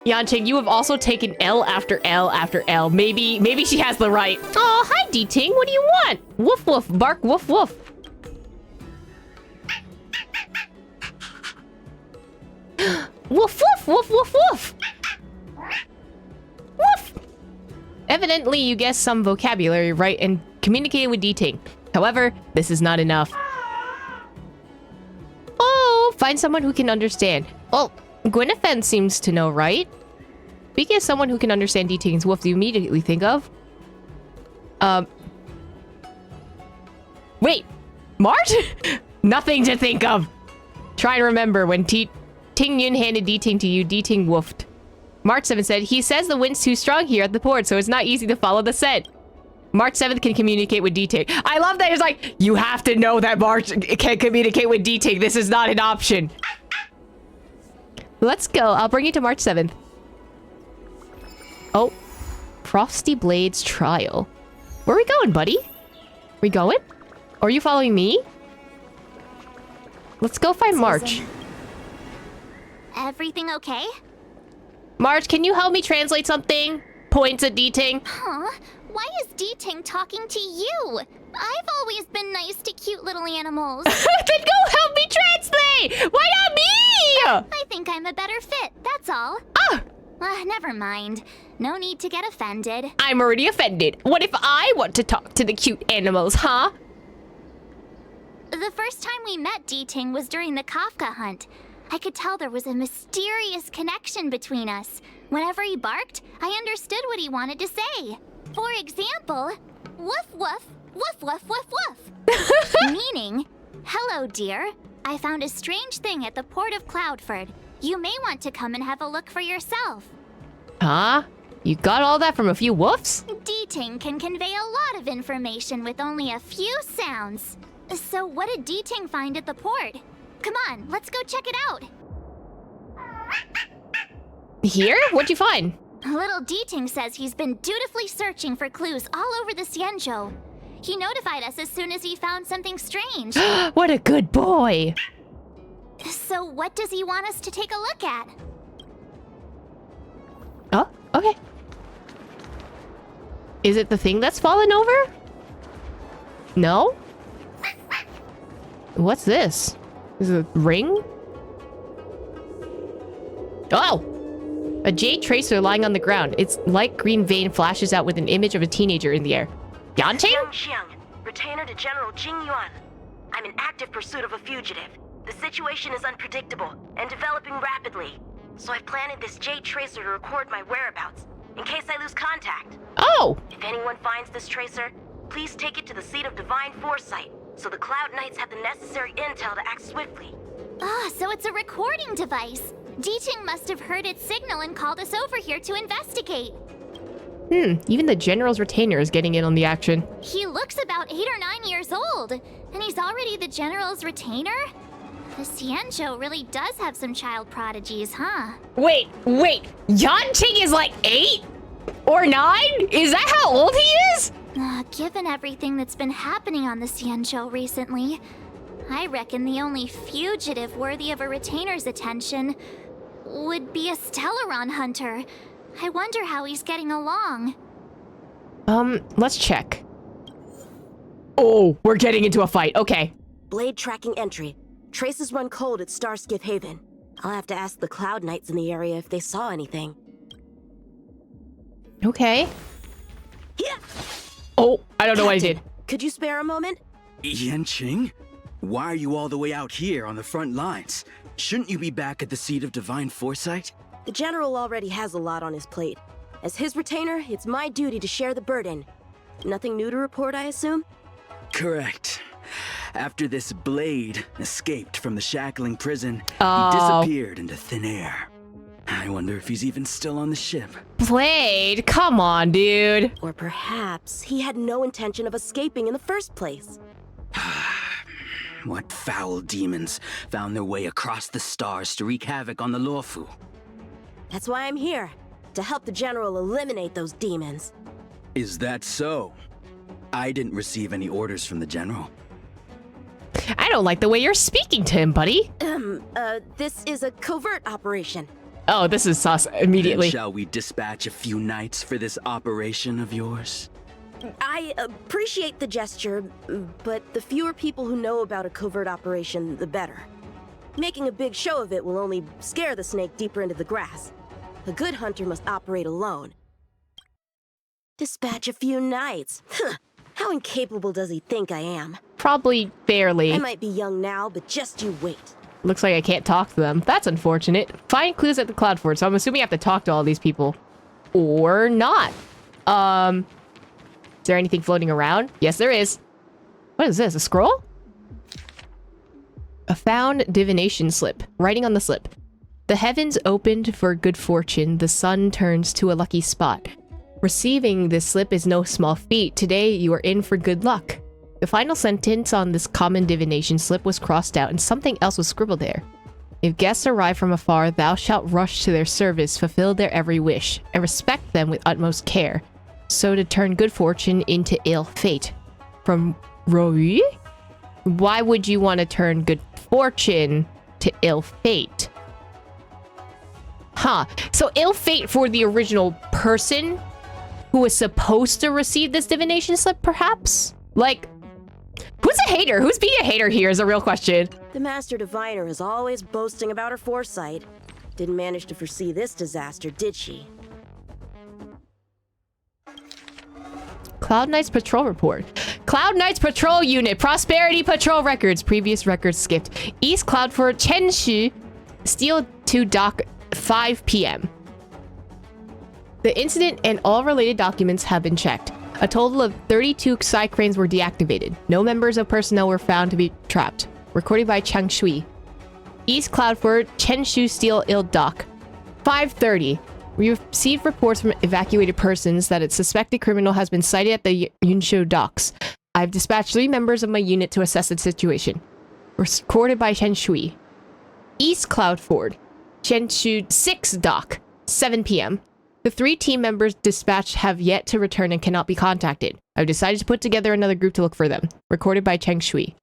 Yanqing, you have also taken L after L after L. Maybe she has the right. Oh, hi, D-Ting. What do you want? Woof, woof. Bark, woof, woof. Woof, woof, woof, woof, woof. Woof. Evidently, you guessed some vocabulary right and communicated with D-Ting. However, this is not enough. Oh, find someone who can understand. Well, Gwynethenne seems to know, right? Speaking of someone who can understand D-Ting's woof, do you immediately think of? Wait, Mart? Nothing to think of. Try and remember when Ting Yun handed D-Ting to you, D-Ting woofed. Mart 7 said, he says the wind's too strong here at the port, so it's not easy to follow the scent. Mart 7 can communicate with D-Ting. I love that it's like, you have to know that Mart can communicate with D-Ting. This is not an option. Let's go. I'll bring you to March 7th. Oh. Frosty Blade's trial. Where are we going, buddy? We going? Or are you following me? Let's go find March. Everything okay? March, can you help me translate something? Points at D-Ting. Huh? Why is D-Ting talking to you? I've always been nice to cute little animals. Then go help me translate! Why not me? I think I'm a better fit, that's all. Ah! Never mind. No need to get offended. I'm already offended. What if I want to talk to the cute animals, huh? The first time we met D-Ting was during the Kafka hunt. I could tell there was a mysterious connection between us. Whenever he barked, I understood what he wanted to say. For example, woof woof, woof woof woof woof. Meaning, hello dear. I found a strange thing at the port of Cloudford. You may want to come and have a look for yourself. Huh? You got all that from a few woofs? D-Ting can convey a lot of information with only a few sounds. So what did D-Ting find at the port? Come on, let's go check it out. Here? What'd you find? Little D-Ting says he's been dutifully searching for clues all over the Xianzhou. He notified us as soon as he found something strange. What a good boy! So what does he want us to take a look at? Oh, okay. Is it the thing that's fallen over? No? What's this? Is it a ring? Oh! A jade tracer lying on the ground. Its light green vein flashes out with an image of a teenager in the air. Yanqing? Yanqing, retainer to General Jing Yuan. I'm in active pursuit of a fugitive. The situation is unpredictable and developing rapidly. So I've planted this jade tracer to record my whereabouts, in case I lose contact. Oh! If anyone finds this tracer, please take it to the seat of divine foresight, so the Cloud Knights have the necessary intel to act swiftly. So it's a recording device. D-Ting must have heard its signal and called us over here to investigate. Even the General's retainer is getting in on the action. He looks about 8 or 9 years old, and he's already the General's retainer? The Xianzhou really does have some child prodigies, huh? Wait! Yanqing is like 8? Or 9? Is that how old he is? Given everything that's been happening on the Xianzhou recently, I reckon the only fugitive worthy of a retainer's attention would be a Stellaron hunter. I wonder how he's getting along. Let's check. Oh, we're getting into a fight. Okay. Blade tracking entry. Traces run cold at Starskiff Haven. I'll have to ask the Cloud Knights in the area if they saw anything. Okay. Yeah. Oh, I don't know what I did. Could you spare a moment? Yanqing? Why are you all the way out here on the front lines? Shouldn't you be back at the seat of divine foresight? The General already has a lot on his plate. As his retainer, it's my duty to share the burden. Nothing new to report, I assume? Correct. After this Blade escaped from the shackling prison, Oh. he disappeared into thin air. I wonder if he's even still on the ship. Blade, come on, dude. Or perhaps he had no intention of escaping in the first place. What foul demons found their way across the stars to wreak havoc on the Luofu? That's why I'm here, to help the General eliminate those demons. Is that so? I didn't receive any orders from the General. I don't like the way you're speaking to him, buddy. This is a covert operation. Oh, this is sus immediately. Then shall we dispatch a few knights for this operation of yours? I appreciate the gesture, but the fewer people who know about a covert operation, the better. Making a big show of it will only scare the snake deeper into the grass. A good hunter must operate alone. Dispatch a few knights. How incapable does he think I am? Probably barely. I might be young now, but just you wait. Looks like I can't talk to them. That's unfortunate. Find clues at the cloud fort, so I'm assuming I have to talk to all these people. Or not. Is there anything floating around? Yes, there is. What is this? A scroll? A found divination slip. Writing on the slip. The heavens opened for good fortune. The sun turns to a lucky spot. Receiving this slip is no small feat. Today, you are in for good luck. The final sentence on this common divination slip was crossed out and something else was scribbled there. If guests arrive from afar, thou shalt rush to their service, fulfill their every wish, and respect them with utmost care, so to turn good fortune into ill fate. From Roi? Why would you want to turn good fortune to ill fate? Huh. So ill fate for the original person who was supposed to receive this divination slip, perhaps? Like, who's a hater? Who's being a hater here is a real question. The Master Diviner is always boasting about her foresight. Didn't manage to foresee this disaster, did she? Cloud Knight's Patrol Report. Cloud Knight's Patrol Unit. Prosperity Patrol Records. Previous records skipped. East Cloud Fort, Chenshu. Steel to dock, 5 p.m. The incident and all related documents have been checked. A total of 32 Psy cranes were deactivated. No members of personnel were found to be trapped. Recorded by Chang Shui. East Cloud Fort, Chenshu Steel Ill Dock. 5:30. We received reports from evacuated persons that a suspected criminal has been sighted at the Yunshu docks. I've dispatched 3 members of my unit to assess the situation. Recorded by Chen Shui. East Cloud Ford, Chenshu 6 Dock, 7 p.m. The 3 team members dispatched have yet to return and cannot be contacted. I've decided to put together another group to look for them. Recorded by Cheng Shui.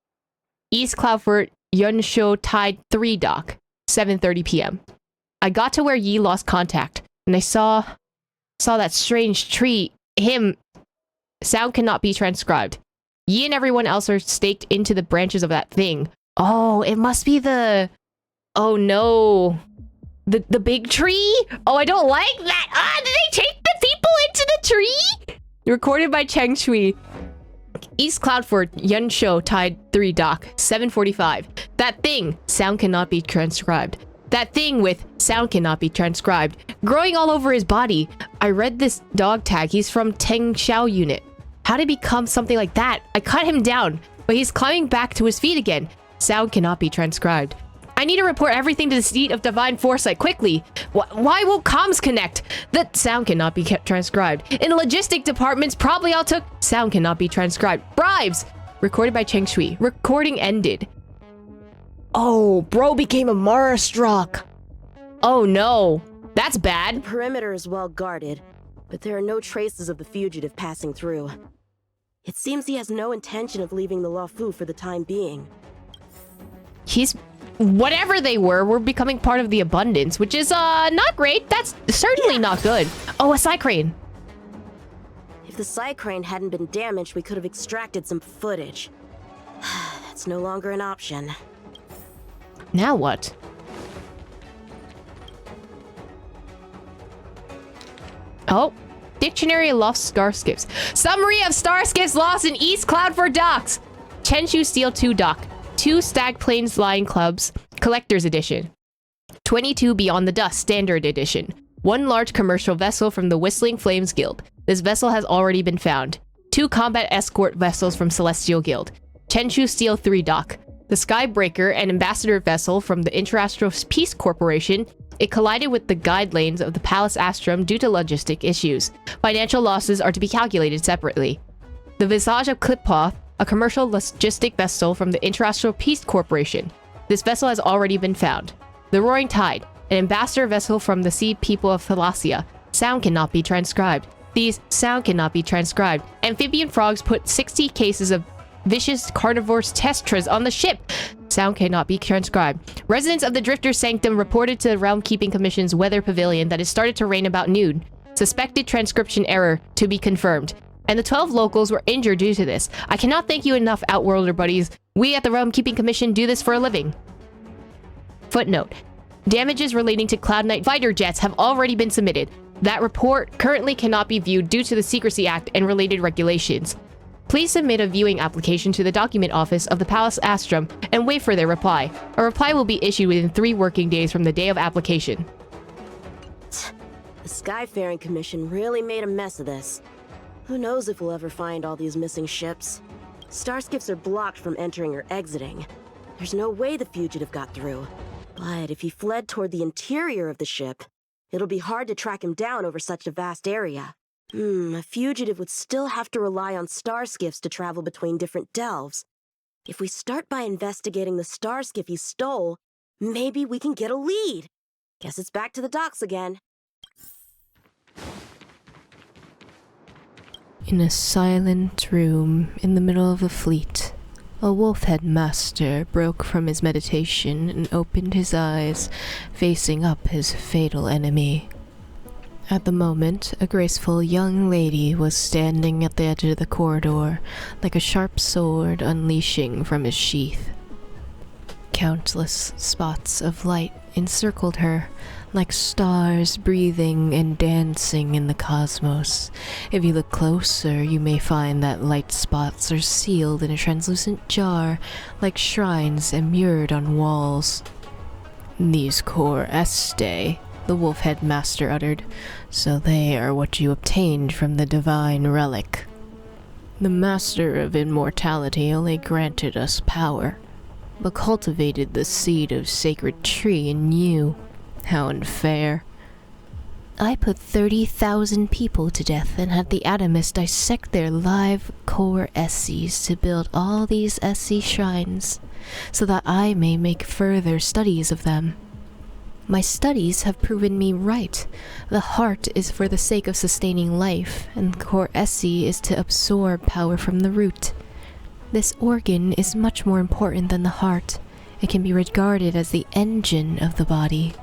East Cloud Fort, Yunshu Tide 3 Dock, 7:30 p.m. I got to where Yi lost contact, and I saw that strange tree. Sound cannot be transcribed. Yi and everyone else are staked into the branches of that thing. Oh, it must be the... Oh no. The big tree? Oh, I don't like that. Ah, did they take the people into the tree? Recorded by Cheng Shui. East Cloudford, Yunshu Tide 3 Dock, 7:45. That thing. Sound cannot be transcribed. That thing with sound cannot be transcribed. Growing all over his body. I read this dog tag. He's from Teng Xiao unit. How did he become something like that? I cut him down, but he's climbing back to his feet again. Sound cannot be transcribed. I need to report everything to the seat of divine foresight quickly. Why won't comms connect? That sound cannot be kept transcribed. In the logistic departments, probably all took sound cannot be transcribed. Bribes! Recorded by Cheng Shui. Recording ended. Oh, bro became a Marastruck. Oh no. That's bad. The perimeter is well guarded, but there are no traces of the fugitive passing through. It seems he has no intention of leaving the Luofu for the time being. He's... Whatever they were becoming part of the abundance, which is, not great. That's certainly not good. Oh, a Psycrane. If the Psycrane hadn't been damaged, we could have extracted some footage. That's no longer an option. Now what? Oh, Dictionary of Lost Starskips. Summary of Starskips lost in East Cloudford Docks. Chenshu Steel 2 Dock. 2 Stag Plains Lion Clubs, Collector's Edition. 22 Beyond the Dust, Standard Edition. 1 large commercial vessel from the Whistling Flames Guild. This vessel has already been found. 2 combat escort vessels from Celestial Guild. Chenshu Steel 3 Dock. The Skybreaker, an ambassador vessel from the Interastral Peace Corporation. It collided with the guide lanes of the Palace Astrum due to logistic issues. Financial losses are to be calculated separately. The Visage of Kliphoth, a commercial logistic vessel from the Interastral Peace Corporation. This vessel has already been found. The Roaring Tide, an ambassador vessel from the Sea People of Thalassia. Sound cannot be transcribed. These sound cannot be transcribed. Amphibian frogs put 60 cases of vicious carnivores testras on the ship. sound cannot be transcribed. Residents of the Drifter Sanctum reported to the Realm Keeping Commission's weather pavilion that it started to rain about noon. Suspected transcription error to be confirmed. And the 12 locals were injured due to this. I cannot thank you enough, Outworlder buddies. We at the Realm Keeping Commission do this for a living. Footnote. Damages relating to Cloud Knight fighter jets have already been submitted. That report currently cannot be viewed due to the Secrecy Act and related regulations. Please submit a viewing application to the document office of the Palace Astrum and wait for their reply. A reply will be issued within 3 working days from the day of application. The Skyfaring Commission really made a mess of this. Who knows if we'll ever find all these missing ships? Starskips are blocked from entering or exiting. There's no way the fugitive got through. But if he fled toward the interior of the ship, it'll be hard to track him down over such a vast area. A fugitive would still have to rely on starskiffs to travel between different delves. If we start by investigating the starskiff he stole, maybe we can get a lead. Guess it's back to the docks again. In a silent room in the middle of the fleet, a wolf-head master broke from his meditation and opened his eyes, facing up his fatal enemy. At the moment, a graceful young lady was standing at the edge of the corridor, like a sharp sword unleashing from his sheath. Countless spots of light encircled her, like stars breathing and dancing in the cosmos. If you look closer, you may find that light spots are sealed in a translucent jar, like shrines immured on walls. These core Este, the wolf-head master uttered, so they are what you obtained from the divine relic. The master of immortality only granted us power, but cultivated the seed of sacred tree in you. How unfair. I put 30,000 people to death and had the Atomists dissect their live core Esses to build all these Esse shrines, so that I may make further studies of them. My studies have proven me right. The heart is for the sake of sustaining life, and the core Esse is to absorb power from the root. This organ is much more important than the heart. It can be regarded as the engine of the body.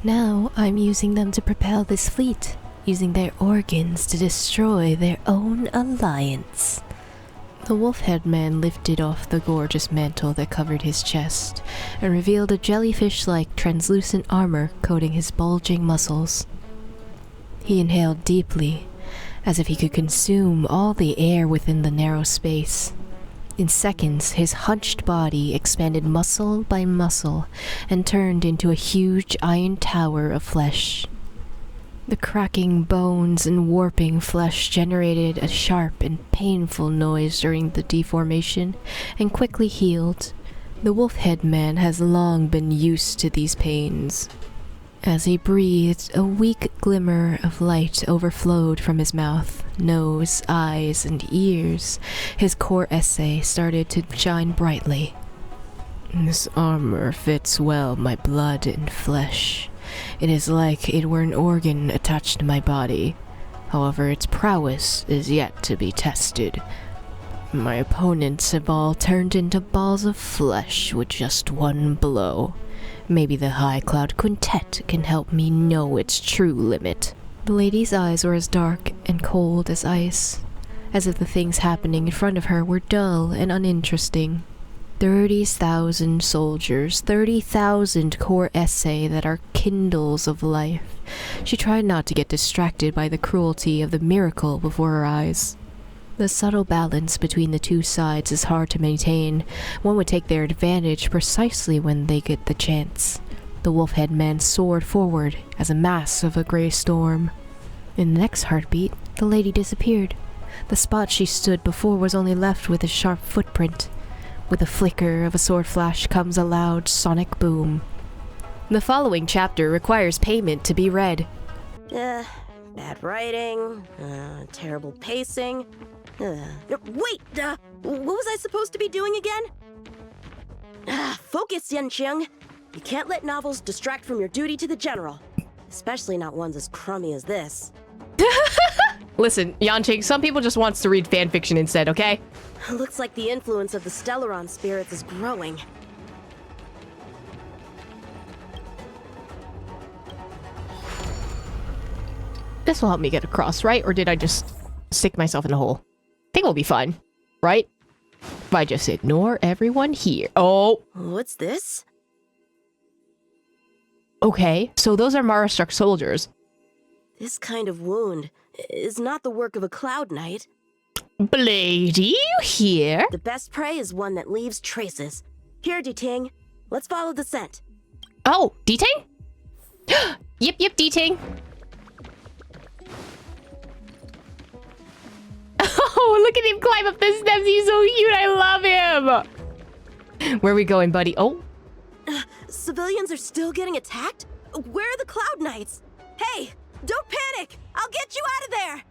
Now I'm using them to propel this fleet, using their organs to destroy their own alliance. The wolf-head man lifted off the gorgeous mantle that covered his chest and revealed a jellyfish-like translucent armor coating his bulging muscles. He inhaled deeply, as if he could consume all the air within the narrow space. In seconds, his hunched body expanded muscle by muscle and turned into a huge iron tower of flesh. The cracking bones and warping flesh generated a sharp and painful noise during the deformation and quickly healed. The wolf-head man has long been used to these pains. As he breathed, a weak glimmer of light overflowed from his mouth, nose, eyes, and ears. His core Esse started to shine brightly. This armor fits well my blood and flesh. It is like it were an organ attached to my body. However, its prowess is yet to be tested. My opponents have all turned into balls of flesh with just one blow. Maybe the High Cloud Quintet can help me know its true limit. The lady's eyes were as dark and cold as ice, as if the things happening in front of her were dull and uninteresting. 30,000 soldiers, 30,000 core Esse that are kindles of life. She tried not to get distracted by the cruelty of the miracle before her eyes. The subtle balance between the two sides is hard to maintain. One would take their advantage precisely when they get the chance. The wolf-head man soared forward as a mass of a gray storm. In the next heartbeat, the lady disappeared. The spot she stood before was only left with a sharp footprint. With a flicker of a sword flash comes a loud sonic boom. The following chapter requires payment to be read. Bad writing, terrible pacing. Wait, what was I supposed to be doing again? Focus, Yanqing. You can't let novels distract from your duty to the general. Especially not ones as crummy as this. Listen, Yanqing, some people just wants to read fanfiction instead, okay? Looks like the influence of the Stellaron spirits is growing. This will help me get across, right? Or did I just stick myself in a hole? I think we'll be fine, right? If I just ignore everyone here. Oh! What's this? Okay, so those are Mara-struck soldiers. This kind of wound is not the work of a Cloud Knight. Blady, you here? The best prey is one that leaves traces. Here, D-Ting. Let's follow the scent. Oh, D-Ting? Yip, D-Ting. Oh, look at him climb up the steps. He's so cute. I love him. Where are we going, buddy? Oh. Civilians are still getting attacked? Where are the Cloud Knights? Hey, don't panic! I'll get you out of there!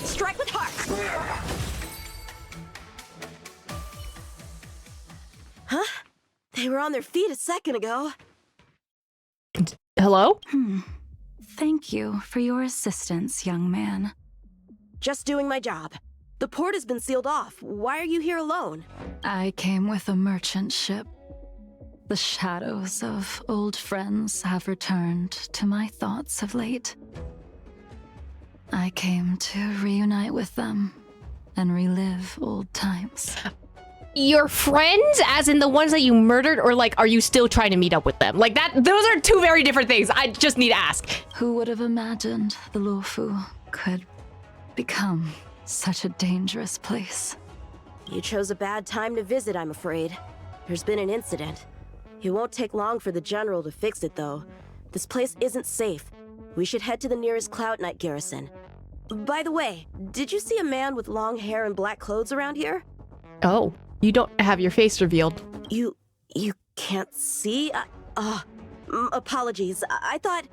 Strike with heart! Huh? They were on their feet a second ago. Hello? Thank you for your assistance, young man. Just doing my job. The port has been sealed off. Why are you here alone? I came with a merchant ship. The shadows of old friends have returned to my thoughts of late. I came to reunite with them and relive old times. Your friends, as in the ones that you murdered, or like, are you still trying to meet up with them? Like that, those are two very different things. I just need to ask. Who would have imagined the Luofu could become such a dangerous place? You chose a bad time to visit, I'm afraid. There's been an incident. It won't take long for the General to fix it, though. This place isn't safe. We should head to the nearest Cloud Knight garrison. By the way, did you see a man with long hair and black clothes around here? Oh, you don't have your face revealed. You can't see? Apologies. I thought...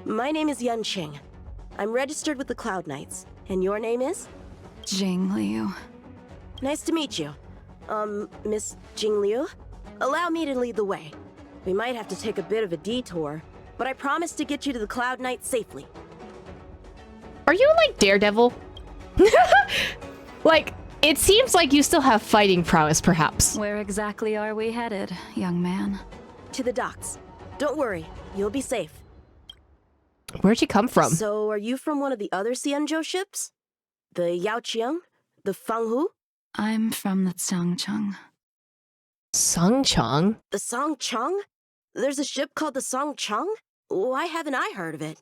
My name is Yanqing. I'm registered with the Cloud Knights. And your name is? Jing Liu. Nice to meet you. Miss Jing Liu? Allow me to lead the way. We might have to take a bit of a detour, but I promise to get you to the Cloud Knight safely. Are you like Daredevil? Like, it seems like you still have fighting prowess, perhaps. Where exactly are we headed, young man? To the docks. Don't worry, you'll be safe. Where'd you come from? So, are you from one of the other Xianzhou ships? The Yaoqiang? The Fanghu? I'm from the Xiangcheng. Songchong? The Songcheng? There's a ship called the Songcheng? Why haven't I heard of it?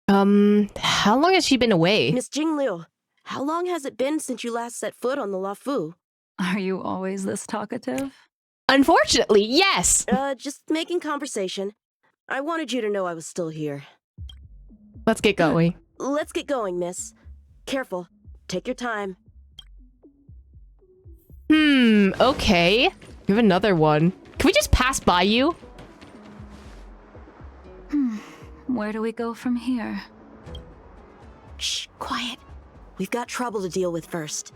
How long has she been away? Miss Jing Liu, how long has it been since you last set foot on the Luofu? Are you always this talkative? Unfortunately, yes! Just making conversation. I wanted you to know I was still here. Let's get going. Let's get going, miss. Careful. Take your time. Okay. You have another one. Can we just pass by you? Where do we go from here? Shh, quiet. We've got trouble to deal with first.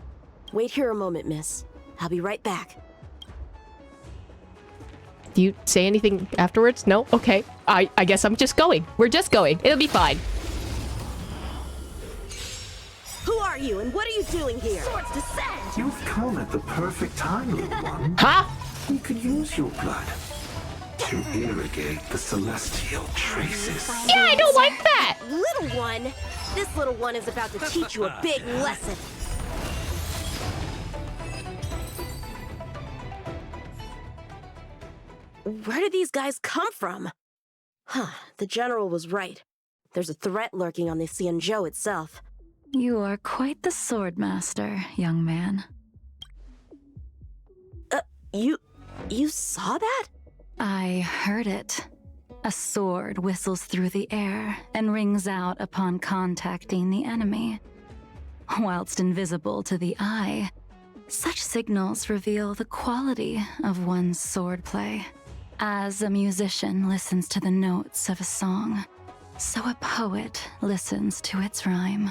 Wait here a moment, miss. I'll be right back. Do you say anything afterwards? No? Okay. I guess I'm just going. We're just going. It'll be fine. Who are you and what are you doing here? Swords descend! You've come at the perfect time, little one. Huh? We could use your blood to irrigate the celestial traces. Yeah, I don't like that! Little one! This little one is about to teach you a big lesson. Where did these guys come from? Huh, the General was right. There's a threat lurking on the Xianzhou itself. You are quite the sword master, young man. You saw that? I heard it. A sword whistles through the air and rings out upon contacting the enemy. Whilst invisible to the eye, such signals reveal the quality of one's swordplay. As a musician listens to the notes of a song, so a poet listens to its rhyme.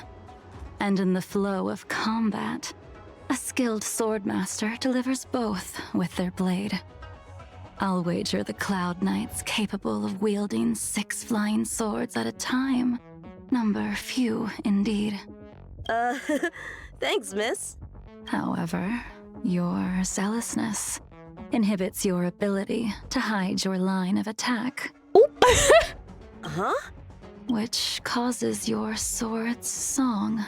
And in the flow of combat, a skilled swordmaster delivers both with their blade. I'll wager the Cloud Knights capable of wielding 6 flying swords at a time. Number few, indeed. Thanks, miss. However, your zealousness inhibits your ability to hide your line of attack, Huh? which causes your sword's song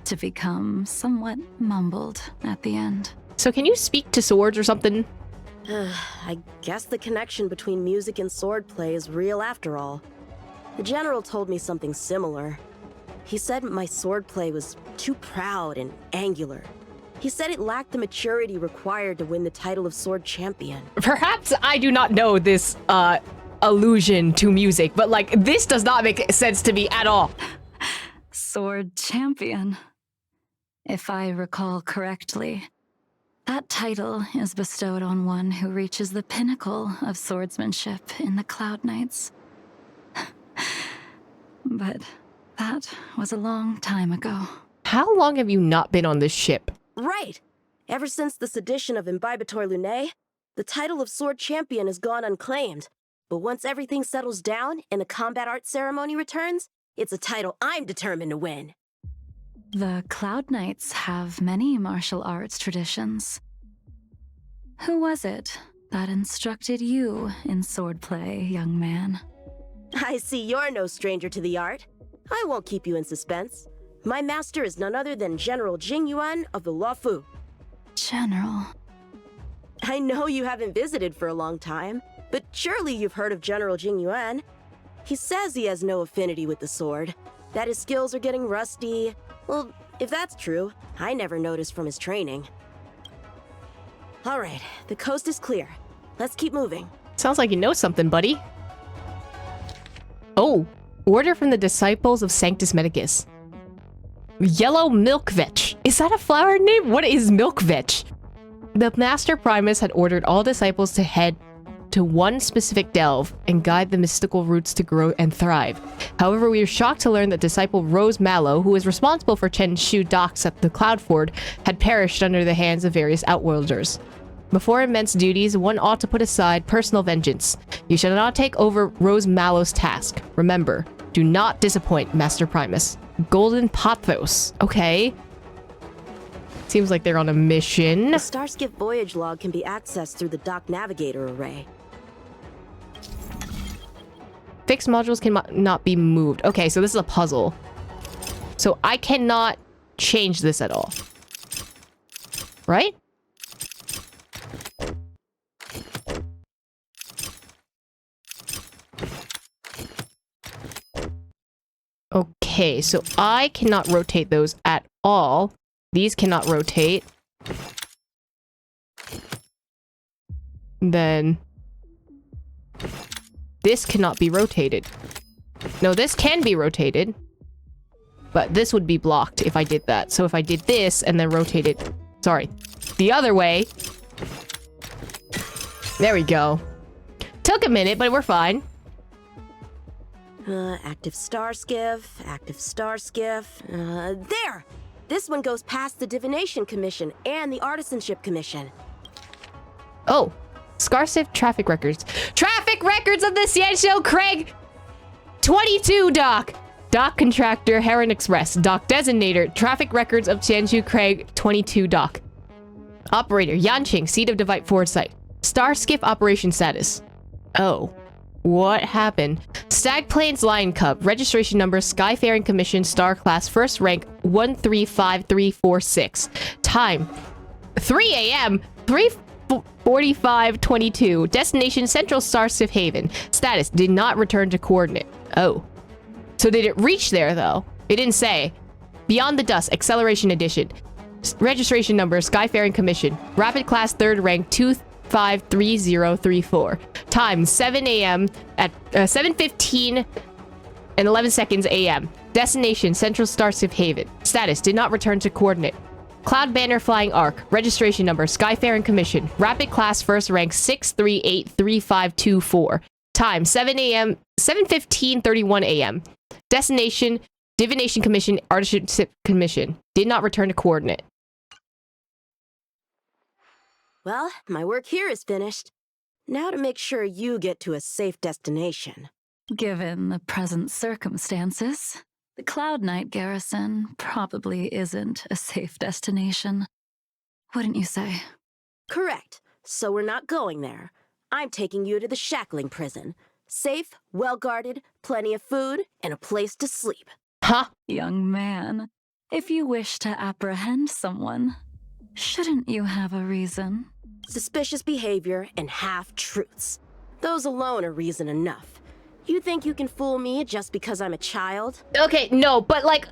to become somewhat mumbled at the end. So can you speak to swords or something? I guess the connection between music and swordplay is real after all. The general told me something similar. He said my swordplay was too proud and angular. He said it lacked the maturity required to win the title of sword champion. Perhaps I do not know this allusion to music, but like this does not make sense to me at all. Sword champion. If I recall correctly, that title is bestowed on one who reaches the pinnacle of swordsmanship in the Cloud Knights. But that was a long time ago. How long have you not been on this ship? Right! Ever since the sedition of Imbibitor Lunae, the title of sword champion has gone unclaimed. But once everything settles down and the combat art ceremony returns, it's a title I'm determined to win. The Cloud Knights have many martial arts traditions. Who was it that instructed you in swordplay, young man? I see you're no stranger to the art. I won't keep you in suspense. My master is none other than General Jing Yuan of the Luofu. General. I know you haven't visited for a long time, but surely you've heard of General Jing Yuan. He says he has no affinity with the sword, that his skills are getting rusty. Well, if that's true, I never noticed from his training. All right, the coast is clear. Let's keep moving. Sounds like you know something, buddy. Oh, order from the disciples of Sanctus Medicus. Yellow milk vetch. Is that a flower name? What is milk vetch? The Master Primus had ordered all disciples to head to one specific delve and guide the mystical roots to grow and thrive. However, we were shocked to learn that disciple Rose Mallow, who was responsible for Chenshu docks at the Cloudford, had perished under the hands of various outworlders. Before immense duties, one ought to put aside personal vengeance. You shall not take over Rose Mallow's task. Remember, do not disappoint Master Primus. Golden Pothos. Okay. Seems like they're on a mission. The Starskip voyage log can be accessed through the dock navigator array. Fixed modules cannot be moved. Okay, so this is a puzzle. So I cannot change this at all. Right? Okay, so I cannot rotate those at all. These cannot rotate. Then this cannot be rotated. No, this can be rotated. But this would be blocked if I did that. So if I did this and then rotated... Sorry. The other way. There we go. Took a minute, but we're fine. Active star skiff, active star skiff. There! This one goes past the Divination Commission and the Artisanship Commission. Oh. Scarsift traffic records. Traffic records of the Xianzhou Craig 22 dock. Dock contractor Heron Express. Dock designator. Traffic records of Xianzhou Craig 22 dock. Operator Yanqing, seat of Divine Foresight. Star skiff operation status. Oh. What happened? Stag Plains Lion Cub. Registration number Skyfaring Commission Star Class First Rank 135346. Time 3 a.m. 3:45:22. Destination Central Starship Haven. Status did not return to coordinate. Oh. So did it reach there though? It didn't say. Beyond the Dust Acceleration Edition. Registration number Skyfaring Commission. Rapid Class 3rd Rank 253034. Time 7 a.m. at 7:15 and 11 seconds a.m. Destination Central Starship Haven. Status did not return to coordinate. Cloud Banner Flying Arc. Registration number Skyfaring Commission. Rapid Class First Rank 6383524. Time 7 a.m. 7:15:31 a.m. Destination Divination Commission Artisanship Commission. Did not return to coordinate. Well, my work here is finished. Now to make sure you get to a safe destination. Given the present circumstances, the Cloud Knight garrison probably isn't a safe destination. Wouldn't you say? Correct. So we're not going there. I'm taking you to the shackling prison. Safe, well-guarded, plenty of food, and a place to sleep. Huh? Young man, if you wish to apprehend someone, shouldn't you have a reason? Suspicious behavior and half-truths. Those alone are reason enough. You think you can fool me just because I'm a child? Okay, no, but like,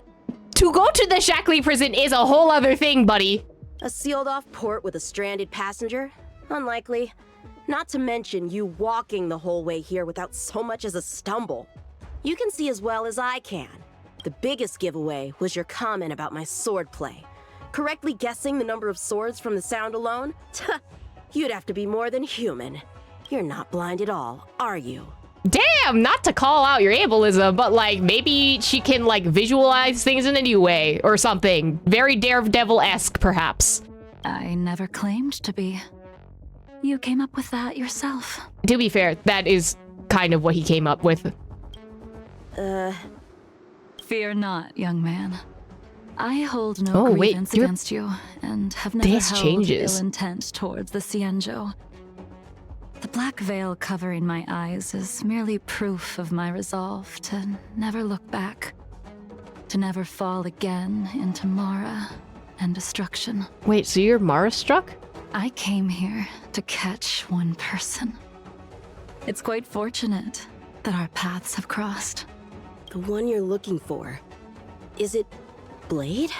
to go to the shackling prison is a whole other thing, buddy. A sealed-off port with a stranded passenger? Unlikely. Not to mention you walking the whole way here without so much as a stumble. You can see as well as I can. The biggest giveaway was your comment about my swordplay. Correctly guessing the number of swords from the sound alone? You'd have to be more than human. You're not blind at all, are you? Damn, not to call out your ableism, but like maybe she can like visualize things in a new way or something. Very Daredevil-esque, perhaps. I never claimed to be. You came up with that yourself. To be fair, that is kind of what he came up with. Fear not, young man. I hold no grievance against you, and have never held ill intent towards the Xianzhou. The black veil covering my eyes is merely proof of my resolve to never look back, to never fall again into Mara and destruction. Wait, so you're Mara-struck? I came here to catch one person. It's quite fortunate that our paths have crossed. The one you're looking for. Is it Blade?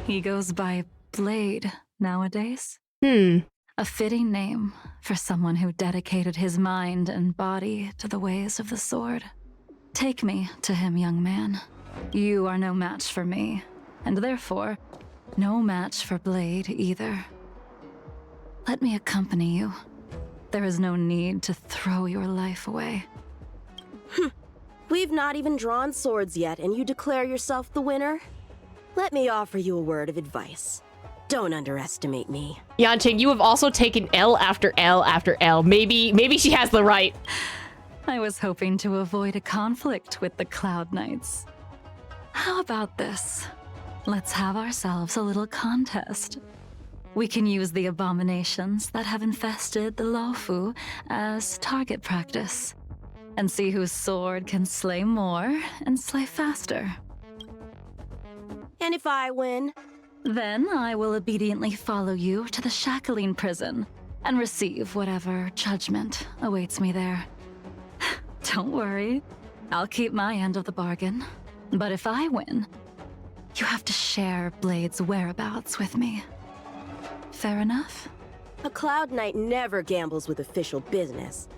He goes by Blade nowadays. A fitting name for someone who dedicated his mind and body to the ways of the sword. Take me to him, young man. You are no match for me, and therefore, no match for Blade either. Let me accompany you. There is no need to throw your life away. We've not even drawn swords yet, and you declare yourself the winner? Let me offer you a word of advice. Don't underestimate me. Yanqing, you have also taken L after L after L. Maybe she has the right. I was hoping to avoid a conflict with the Cloud Knights. How about this? Let's have ourselves a little contest. We can use the abominations that have infested the Luofu as target practice, and see whose sword can slay more and slay faster. And if I win? Then I will obediently follow you to the shackling prison and receive whatever judgment awaits me there. Don't worry, I'll keep my end of the bargain. But if I win, you have to share Blade's whereabouts with me. Fair enough? A Cloud Knight never gambles with official business.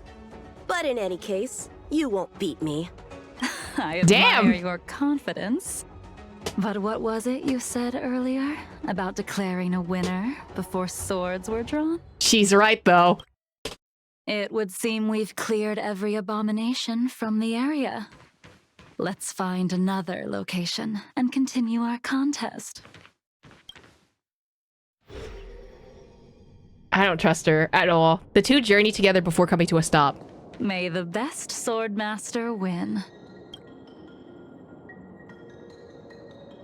But in any case, you won't beat me. I admire your confidence. But what was it you said earlier about declaring a winner before swords were drawn? She's right, though. It would seem we've cleared every abomination from the area. Let's find another location and continue our contest. I don't trust her at all. The two journey together before coming to a stop. May the best swordmaster win.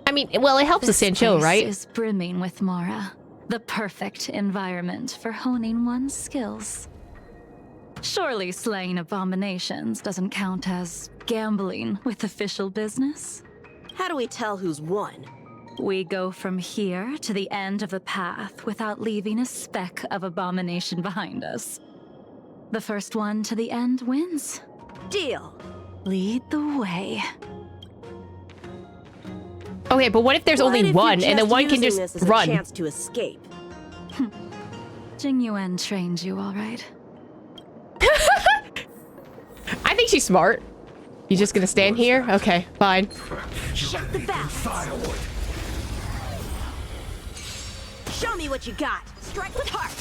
I mean, well, it helps the Sancho, right? This place is brimming with Mara, the perfect environment for honing one's skills. Surely slaying abominations doesn't count as gambling with official business? How do we tell who's won? We go from here to the end of the path without leaving a speck of abomination behind us. The first one to the end wins. Deal. Lead the way. Okay, but what if there's only one, and then one can just this as run? A chance to escape. Jing Yuan trained you, all right? I think she's smart. You just gonna stand here? Okay, fine. Shut the balance. Show me what you got. Strike with heart.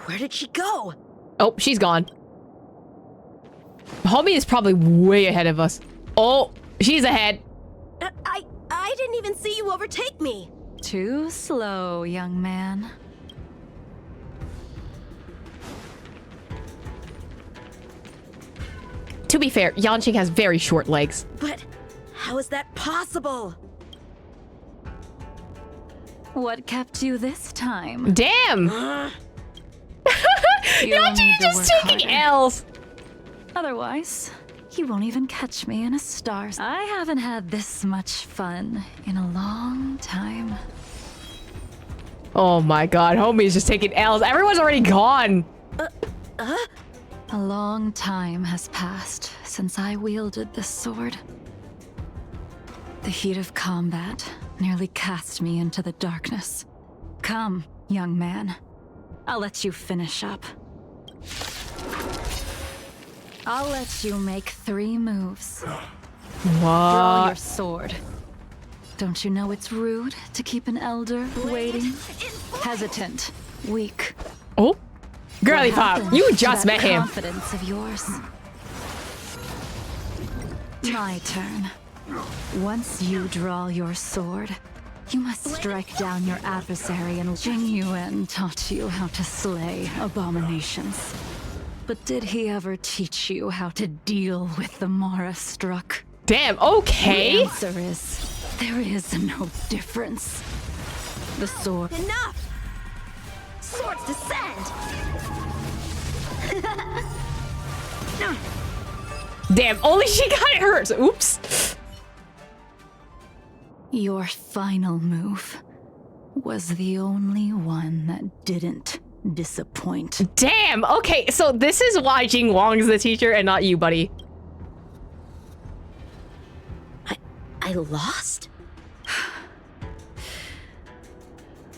Where did she go? Oh, she's gone. Homie is probably way ahead of us. Oh, she's ahead. I didn't even see you overtake me. Too slow, young man. To be fair, Yanqing has very short legs. But How is that possible? What kept you this time? Damn! You'll Yanqing need is to just work taking harder. L's. Otherwise, you won't even catch me in a star. I haven't had this much fun in a long time. Oh my god, homie's just taking L's. Everyone's already gone. A long time has passed since I wielded this sword. The heat of combat nearly cast me into the darkness. Come, young man. I'll let you finish up. I'll let you make 3 moves. Draw your What? sword. Don't you know it's rude to keep an elder waiting? Hesitant, weak. Oh? Girly What Pop, happened you to just that met him. confidence of yours. My turn. Once you draw your sword, you must strike down your adversary, and Jing Yuan taught you how to slay abominations. But did he ever teach you how to deal with the Mara struck? Damn, The okay. answer is, there is no difference. The sword. Enough! Swords descend! Damn, only she got it hurt. Oops. Your final move was the only one that didn't disappoint. Damn, okay, so this is why Jing Wang's the teacher and not you, buddy. I lost?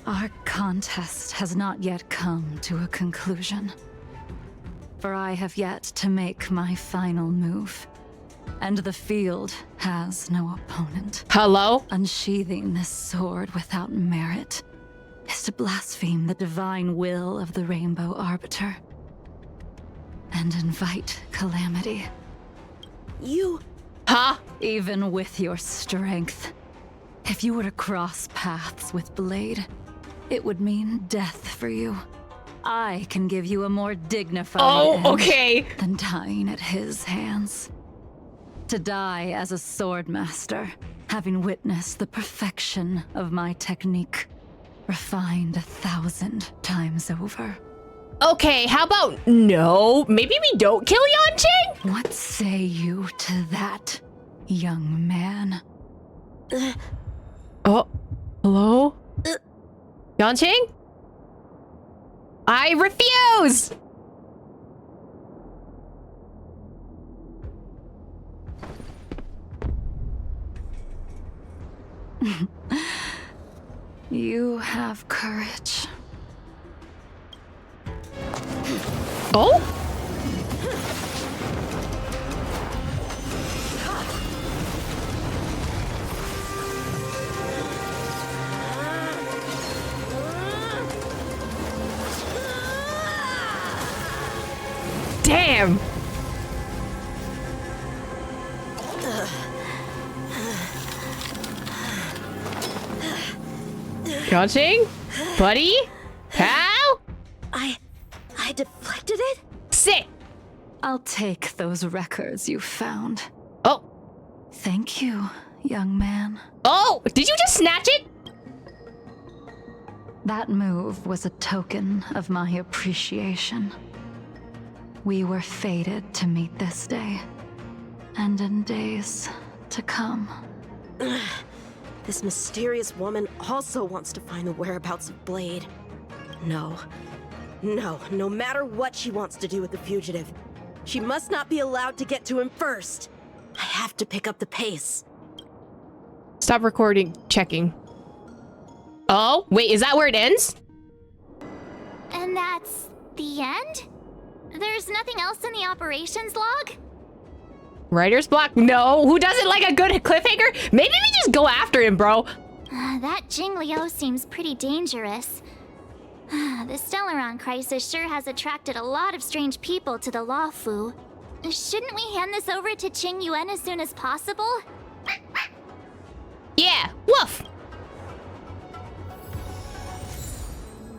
Our contest has not yet come to a conclusion. For I have yet to make my final move. And the field has no opponent. Hello? Unsheathing this sword without merit is to blaspheme the divine will of the Rainbow Arbiter. And invite calamity. You... Huh? Even with your strength, if you were to cross paths with Blade, it would mean death for you. I can give you a more dignified end Okay. than dying at his hands. To die as a swordmaster, having witnessed the perfection of my technique, refined 1,000 times over. Okay, how about no? Maybe we don't kill Yanqing? What say you to that, young man? Oh, hello? Yanqing? I refuse! You have courage. Oh? Damn! Yanqing? Buddy? Pal? I deflected it? Sit! I'll take those records you found. Oh. Thank you, young man. Oh! Did you just snatch it? That move was a token of my appreciation. We were fated to meet this day, and in days to come. This mysterious woman also wants to find the whereabouts of Blade. No, no matter what she wants to do with the fugitive, she must not be allowed to get to him first. I have to pick up the pace. Stop recording. Checking. Oh, wait, is that where it ends? And that's the end? There's nothing else in the operations log? Writer's block? No. Who doesn't like a good cliffhanger? Maybe we just go after him, bro. That Jing Liu seems pretty dangerous. The Stellaron crisis sure has attracted a lot of strange people to the Lawfu. Shouldn't we hand this over to Qing Yuan as soon as possible? Yeah, woof.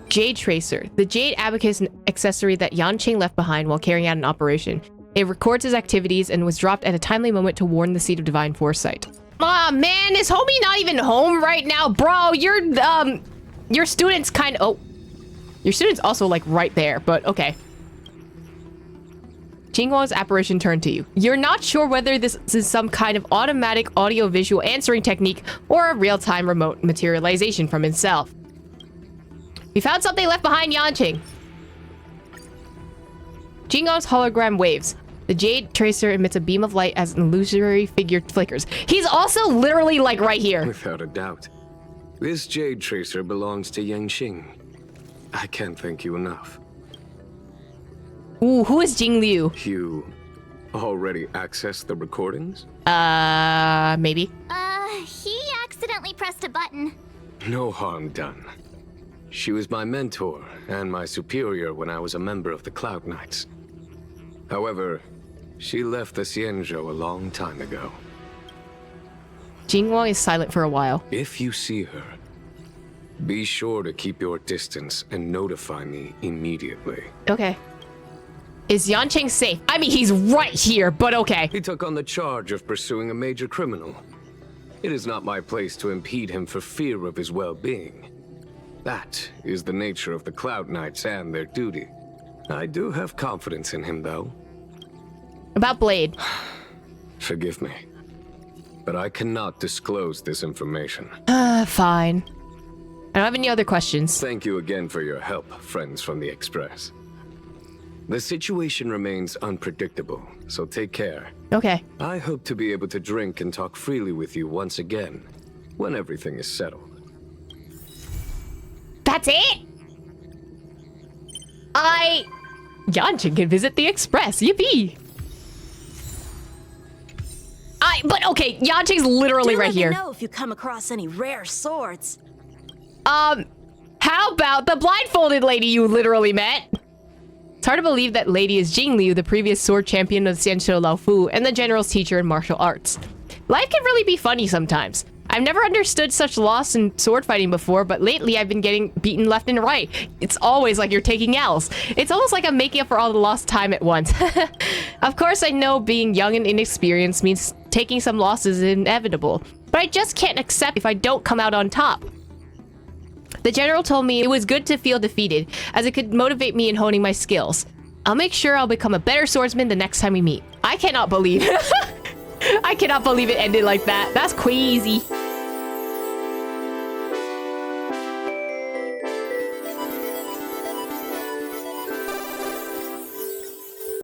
Jade Tracer, the Jade Abacus accessory that Yanqing left behind while carrying out an operation. It records his activities and was dropped at a timely moment to warn the Seat of Divine Foresight. Aw, man, is homie not even home right now? Bro, your student's kind of... Oh. Your student's also, like, right there, but okay. Jingwang's apparition turned to you. You're not sure whether this is some kind of automatic audio-visual answering technique or a real-time remote materialization from himself. We found something left behind, Yanqing. Jingwang's hologram waves. The jade tracer emits a beam of light as an illusory figure flickers. He's also literally, like, right here. Without a doubt. This jade tracer belongs to Yanqing. I can't thank you enough. Ooh, who is Jing Liu? You already accessed the recordings? Maybe. He accidentally pressed a button. No harm done. She was my mentor and my superior when I was a member of the Cloud Knights. However, she left the Xianzhou a long time ago. Jingwang is silent for a while. If you see her, be sure to keep your distance and notify me immediately. Okay. Is Yanqing safe? I mean, he's right here, but okay. He took on the charge of pursuing a major criminal. It is not my place to impede him for fear of his well-being. That is the nature of the Cloud Knights and their duty. I do have confidence in him, though. About Blade. Forgive me, but I cannot disclose this information. Fine. I don't have any other questions. Thank you again for your help, friends from the Express. The situation remains unpredictable, so take care. Okay. I hope to be able to drink and talk freely with you once again, when everything is settled. That's it? Yanqing can visit the Express. Yippee! But okay, Yanqing's literally right here. Let me know if you come across any rare swords. How about the blindfolded lady you literally met? It's hard to believe that lady is Jing Liu, the previous sword champion of Xianzhou Laofu and the general's teacher in martial arts. Life can really be funny sometimes. I've never understood such loss in sword fighting before, but lately I've been getting beaten left and right. It's always like you're taking L's. It's almost like I'm making up for all the lost time at once. Of course, I know being young and inexperienced means taking some losses is inevitable, but I just can't accept if I don't come out on top. The general told me it was good to feel defeated, as it could motivate me in honing my skills. I'll make sure I'll become a better swordsman the next time we meet. I cannot believe I cannot believe it ended like that. That's crazy.